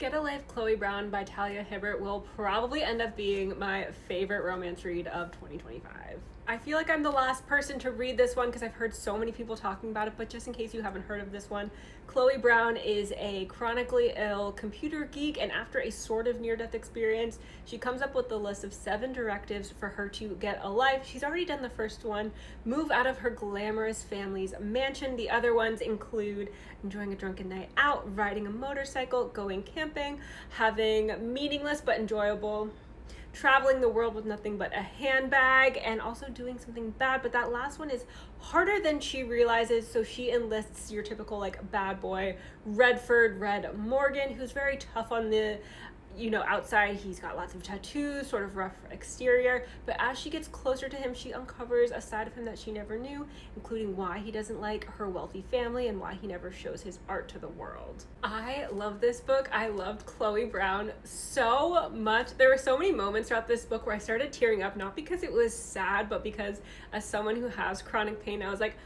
Get a Life, Chloe Brown by Talia Hibbert will probably end up being my favorite romance read of 2025. I feel like I'm the last person to read this one because I've heard so many people talking about it, but just in case you haven't heard of this one, Chloe Brown is a chronically ill computer geek, and after a sort of near-death experience, she comes up with a list of 7 directives for her to get a life. She's already done the first one, move out of her glamorous family's mansion. The other ones include enjoying a drunken night out, riding a motorcycle, going camping, having meaningless but enjoyable, traveling the world with nothing but a handbag, and also doing something bad. But that last one is harder than she realizes, so she enlists your typical like bad boy Red Morgan, who's very tough on the outside. He's got lots of tattoos, sort of rough exterior, but as she gets closer to him, she uncovers a side of him that she never knew, including why he doesn't like her wealthy family and why he never shows his art to the world. I love this book. I loved Chloe Brown so much. There were so many moments throughout this book where I started tearing up, not because it was sad, but because as someone who has chronic pain, I was like,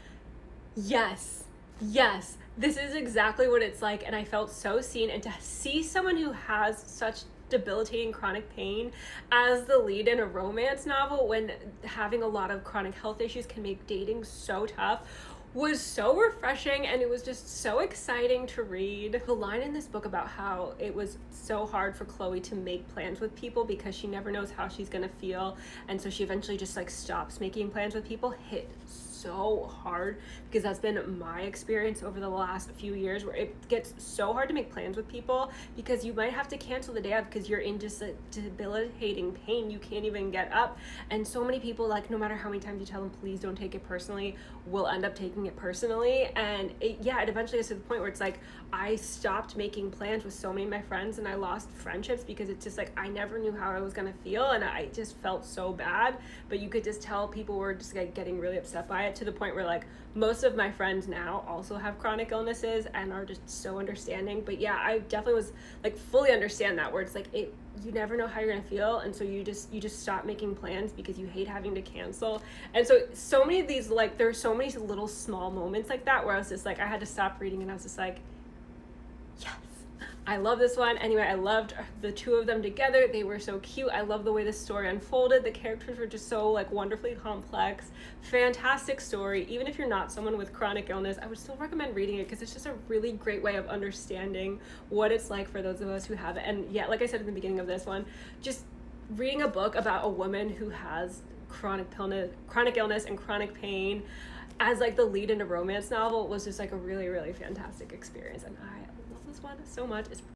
yes, this is exactly what it's like. And I felt so seen, and to see someone who has such debilitating chronic pain as the lead in a romance novel when having a lot of chronic health issues can make dating so tough was so refreshing, and it was just so exciting to read. The line in this book about how it was so hard for Chloe to make plans with people because she never knows how she's gonna feel, and so she eventually just like stops making plans with people, hit so hard, because that's been my experience over the last few years, where it gets so hard to make plans with people because you might have to cancel the day of because you're in just a debilitating pain, you can't even get up. And so many people, like, no matter how many times you tell them please don't take it personally, will end up taking it personally. And it eventually gets to the point where it's like I stopped making plans with so many of my friends, and I lost friendships because it's just like I never knew how I was gonna feel, and I just felt so bad. But you could just tell people were just like getting really upset by it, to the point where like most of my friends now also have chronic illnesses and are just so understanding. But yeah, I definitely was like fully understand that, where it's like you never know how you're gonna feel, and so you just stop making plans because you hate having to cancel. And so many of these, like, there are so many little small moments like that where I was just like, I had to stop reading, and I was just like, yes, I love this one. Anyway, I loved the two of them together. They were so cute. I love the way the story unfolded. The characters were just so like wonderfully complex. Fantastic story. Even if you're not someone with chronic illness, I would still recommend reading it because it's just a really great way of understanding what it's like for those of us who have it. And yeah, like I said in the beginning of this one, just reading a book about a woman who has chronic illness and chronic pain as like the lead in a romance novel was just like a really, really fantastic experience. And I love this one so much. It's